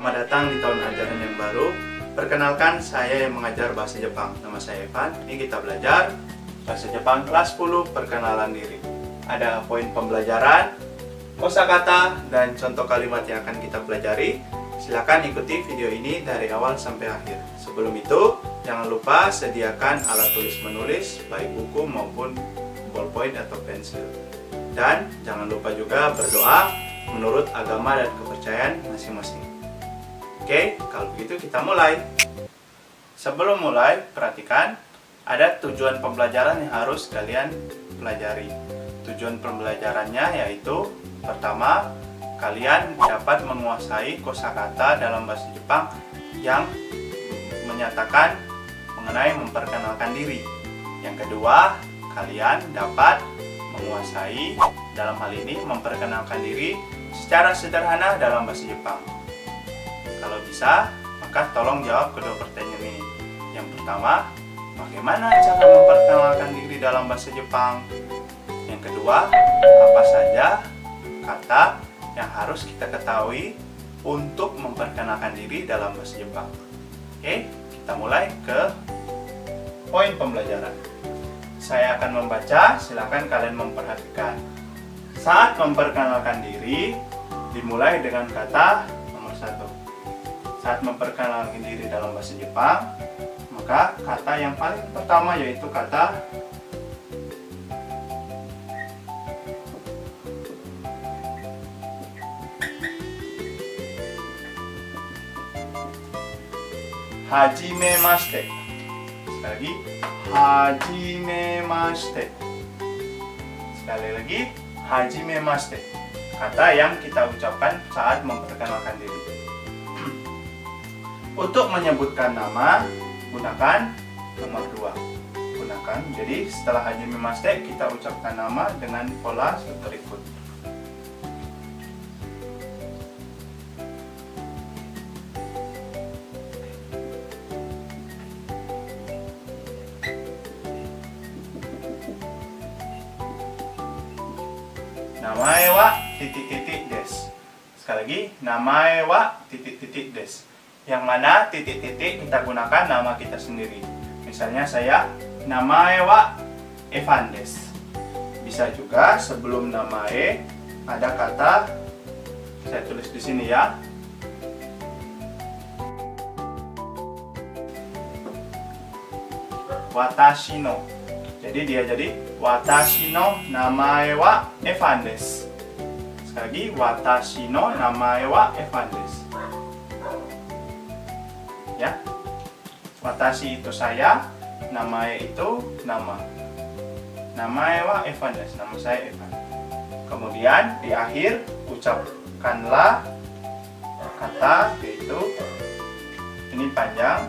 Selamat datang di tahun ajaran yang baru. Perkenalkan, saya yang mengajar bahasa Jepang. Nama saya Evan. Ini kita belajar bahasa Jepang kelas 10, perkenalan diri. Ada poin pembelajaran, kosakata, dan contoh kalimat yang akan kita pelajari. Silakan ikuti video ini dari awal sampai akhir. Sebelum itu, jangan lupa sediakan alat tulis menulis, baik buku maupun ballpoint atau pensil. Dan jangan lupa juga berdoa menurut agama dan kepercayaan masing-masing. Oke, kalau begitu kita mulai. Sebelum mulai, perhatikan ada tujuan pembelajaran yang harus kalian pelajari. Tujuan pembelajarannya yaitu pertama, kalian dapat menguasai kosakata dalam bahasa Jepang yang menyatakan mengenai memperkenalkan diri. Yang kedua, kalian dapat menguasai dalam hal ini memperkenalkan diri secara sederhana dalam bahasa Jepang. Kalau bisa, maka tolong jawab kedua pertanyaan ini. Yang pertama, bagaimana cara memperkenalkan diri dalam bahasa Jepang? Yang kedua, apa saja kata yang harus kita ketahui untuk memperkenalkan diri dalam bahasa Jepang? Oke, kita mulai ke poin pembelajaran. Saya akan membaca, silakan kalian memperhatikan. Saat memperkenalkan diri, dimulai dengan kata nomor 1. Saat memperkenalkan diri dalam bahasa Jepang, maka kata yang paling pertama yaitu kata hajimemashite. Sekali lagi, hajimemashite. Sekali lagi, hajimemashite. Kata yang kita ucapkan saat memperkenalkan diri. Untuk menyebutkan nama, gunakan nomor 2. Gunakan. Jadi setelah hajimemashite, kita ucapkan nama dengan pola berikut. Namae wa titik-titik desu. Sekali lagi, namae wa titik-titik desu. Yang mana titik-titik kita gunakan nama kita sendiri. Misalnya saya, namae wa Evan desu. Bisa juga sebelum namae ada kata, saya tulis di sini ya. Watashi no. Jadi dia jadi watashi no namae wa Evan desu. Sekali lagi, watashi no namae wa Evan desu. Ya. Watashi itu saya, namae itu nama. Namae wa Evan desu, nama saya Evan. Kemudian di akhir ucapkanlah kata yaitu ini panjang.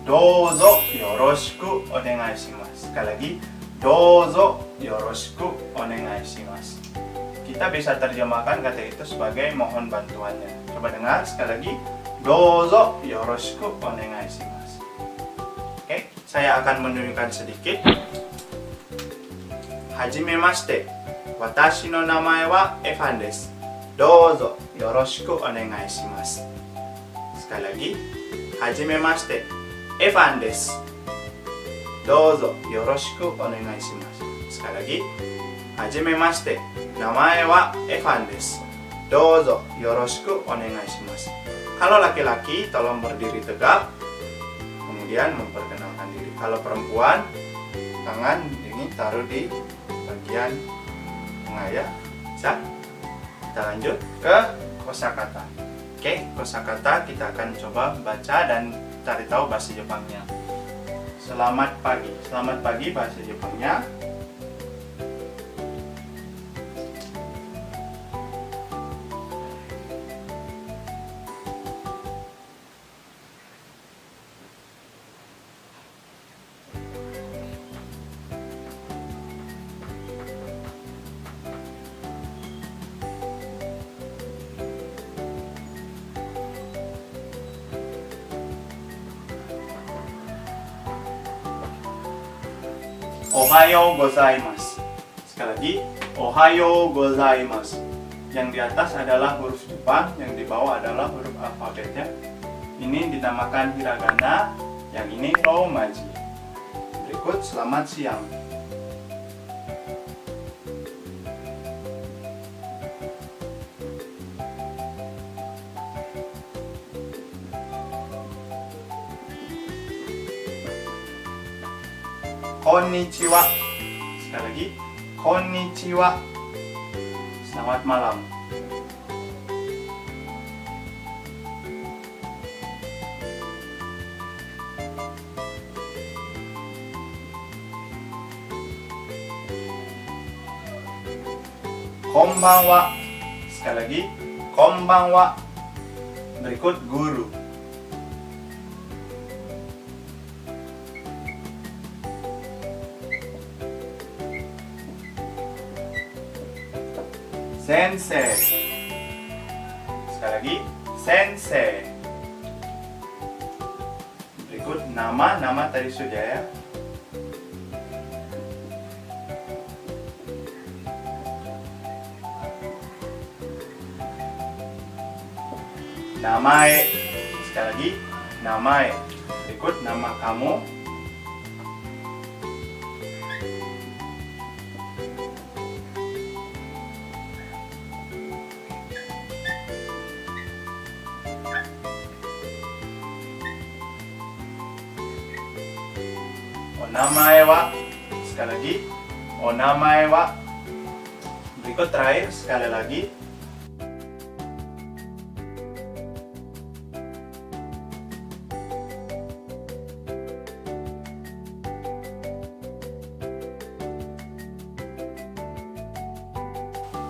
Dozo yoroshiku onegai shimasu. Sekali lagi, dozo yoroshiku onegai shimasu. Kita bisa terjemahkan kata itu sebagai mohon bantuannya. Coba dengar sekali lagi, dozo yoroshiku onegai shimasu. Oke, saya akan menunjukkan sedikit. Hajimemashite. Watashi no namae wa Evan desu. Dozo yoroshiku onegai shimasu. Sekali lagi, hajimemashite. Evan desu. Dozo yoroshiku onegai shimasu. Sekali lagi, hajimemashite. Namae wa Evan desu. Dozo yoroshiku onegai shimasu. Kalau laki-laki, tolong berdiri tegak, kemudian memperkenalkan diri. Kalau perempuan, tangan ini taruh di bagian tengah ya. Bisa? Kita lanjut ke kosakata. Oke, kosakata kita akan coba baca dan cari tahu bahasa Jepangnya. Selamat pagi. Selamat pagi bahasa Jepangnya. Ohayo gozaimasu. Sekali lagi, ohayo gozaimasu. Yang di atas adalah huruf Jepang, yang di bawah adalah huruf alfabetnya. Ini dinamakan hiragana, yang ini romaji. Berikut selamat siang. Konnichiwa. Sekali lagi, konnichiwa. Selamat malam. Konbanwa. Sekali lagi, konbanwa. Berikut guru. Sensei. Sekali lagi, sensei. Berikut nama tadi sudah ya. Namae. Sekali lagi, namae. Berikut nama kamu. Onamae wa. Sekali lagi, onamae wa. Berikut terakhir sekali lagi.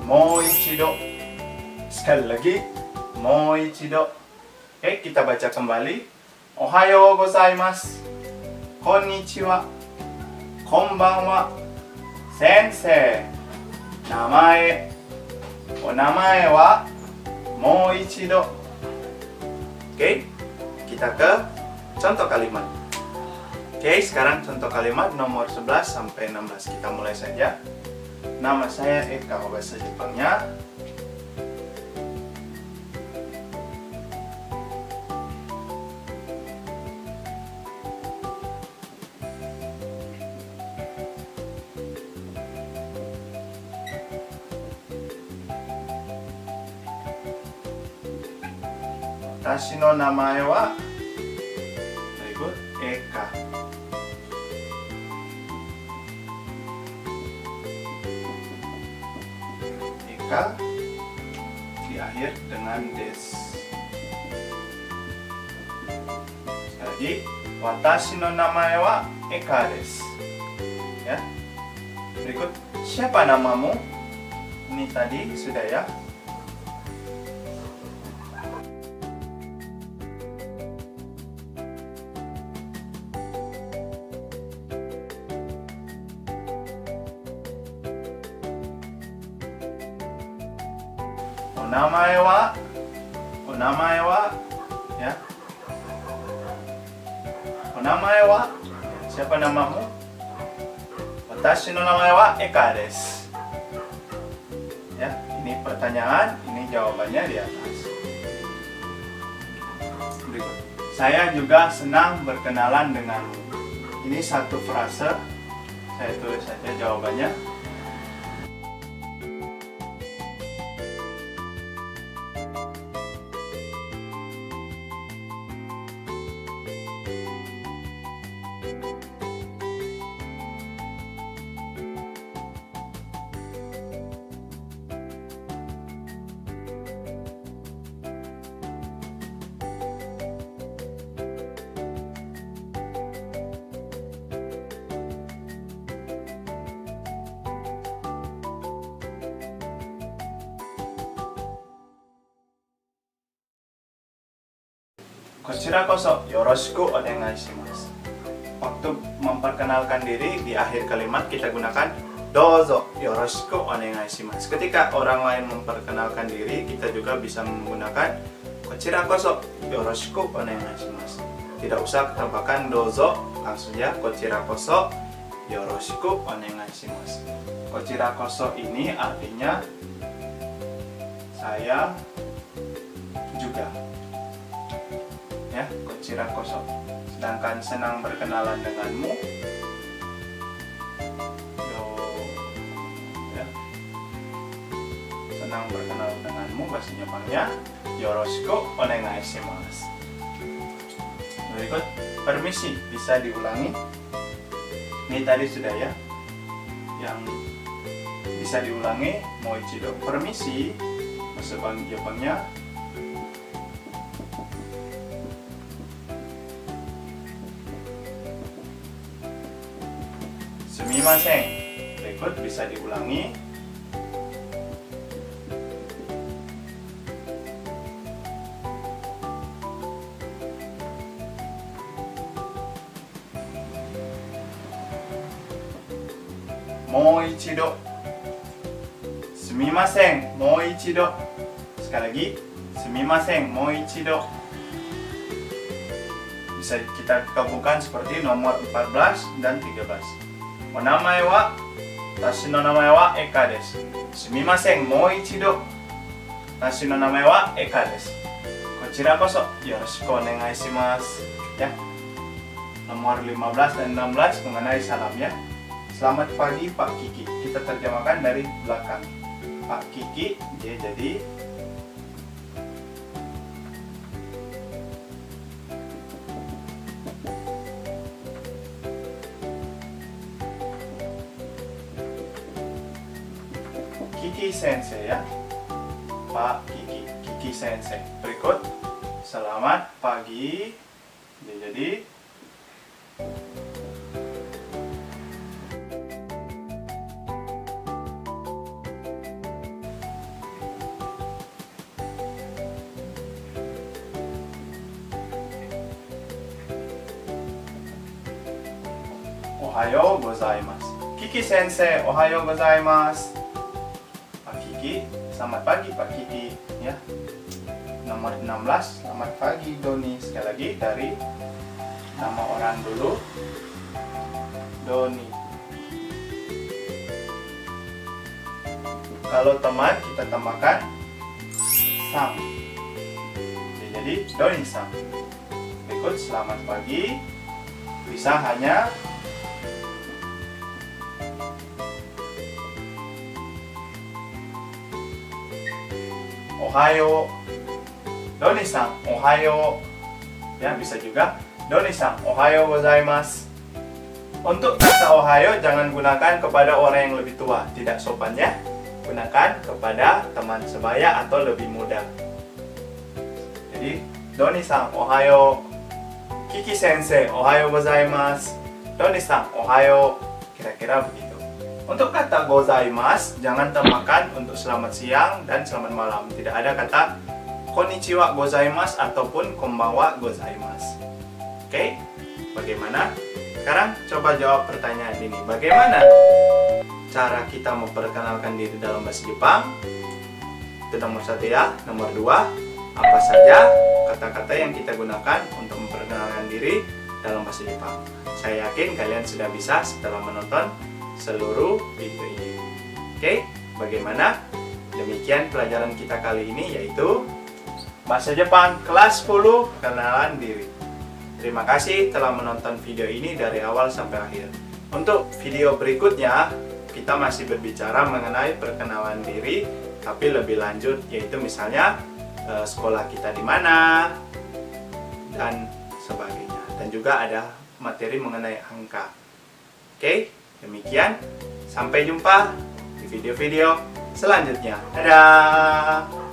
Moichido. Sekali lagi, moichido. Oke, kita baca kembali. Ohayo gozaimasu. Konnichiwa. Konbanwa. Sensei. Namae. Onamae wa moichido. Oke, kita ke contoh kalimat. Oke, sekarang contoh kalimat nomor 11 sampai 16. Kita mulai saja. Nama saya Eka, bahasa Jepangnya. Watashi no namae wa. Berikut Eka. Eka di akhir dengan des. Sekali lagi, watashi no namae wa Eka desu. Ya. Berikut, siapa namamu? Ini tadi sudah ya. Onamae wa, ya. Onamae wa, siapa namamu? Watashi no namae wa Eka desu. Ya, ini pertanyaan, ini jawabannya di atas. Berikut. Saya juga senang berkenalan denganmu. Ini satu frase, saya tulis saja jawabannya. Kochira koso yoroshiku onegai shimasu. Waktu memperkenalkan diri di akhir kalimat kita gunakan dozo yoroshiku onegai shimasu. Ketika orang lain memperkenalkan diri, kita juga bisa menggunakan kochira koso yoroshiku onegai shimasu. Tidak usah tambahkan dozo, langsung ya kochira koso yoroshiku onegaishimasu. Kochira koso ini artinya saya juga. Ya, kochira koso. Sedangkan senang berkenalan denganmu, ya. Senang berkenalan denganmu bahasa Jepangnya yoroshiku onegaishimasu. Berikut, permisi bisa diulangi. Ini tadi sudah ya. Yang bisa diulangi moichido. Permisi bahasa Jepangnya sumimasen. Berikut bisa diulangi. Moichido. Sumimasen, moichido. Sekali lagi, sumimasen, moichido. Bisa kita gabungkan seperti nomor 14 dan 13. Onamae wa, tashi no namae wa Eka desu. Sumimasen, moichido. Tashi no namae wa Eka desu. Kochira koso yoroshiku onegaishimasu. Ya. Nomor 15 dan 16 mengenai salam ya. Selamat pagi Pak Kiki. Kita terjemahkan dari belakang. Pak Kiki, dia jadi Kiki Sensei ya. Pak Kiki, Kiki Sensei. Berikut, selamat pagi. Dia jadi Ohayo gozaimasu. Kiki Sensei, ohayo gozaimasu. Pak Kiki, selamat pagi Pak Kiki ya. Nomor 16, selamat pagi Doni. Sekali lagi dari nama orang dulu, Doni. Kalau teman kita tambahkan sang. Jadi Doni-san. Berikut selamat pagi. Bisa hanya Ohayo. Doni-san, ohayo. Ya, bisa juga Doni-san, ohayo gozaimasu. Untuk kata ohayo jangan gunakan kepada orang yang lebih tua, tidak sopan ya. Gunakan kepada teman sebaya atau lebih muda. Jadi, Doni-san, ohayo. Kiki Sensei, ohayo gozaimasu. Doni-san, ohayo. Kira-kira begitu. Untuk kata gozaimasu, jangan tambahkan untuk selamat siang dan selamat malam. Tidak ada kata konnichiwa gozaimasu ataupun konbanwa gozaimasu. Oke, bagaimana? Sekarang coba jawab pertanyaan ini. Bagaimana cara kita memperkenalkan diri dalam bahasa Jepang? Itu nomor 1 ya. Nomor 2, apa saja kata-kata yang kita gunakan untuk memperkenalkan diri dalam bahasa Jepang? Saya yakin kalian sudah bisa setelah menonton seluruh video ini. Oke, bagaimana? Demikian pelajaran kita kali ini, yaitu Bahasa Jepang kelas 10 Perkenalan Diri. Terima kasih telah menonton video ini dari awal sampai akhir. Untuk video berikutnya, kita masih berbicara mengenai perkenalan diri, tapi lebih lanjut, yaitu misalnya sekolah kita di mana, dan sebagainya. Dan juga ada materi mengenai angka. Oke, demikian. Sampai jumpa di video-video selanjutnya. Dadah!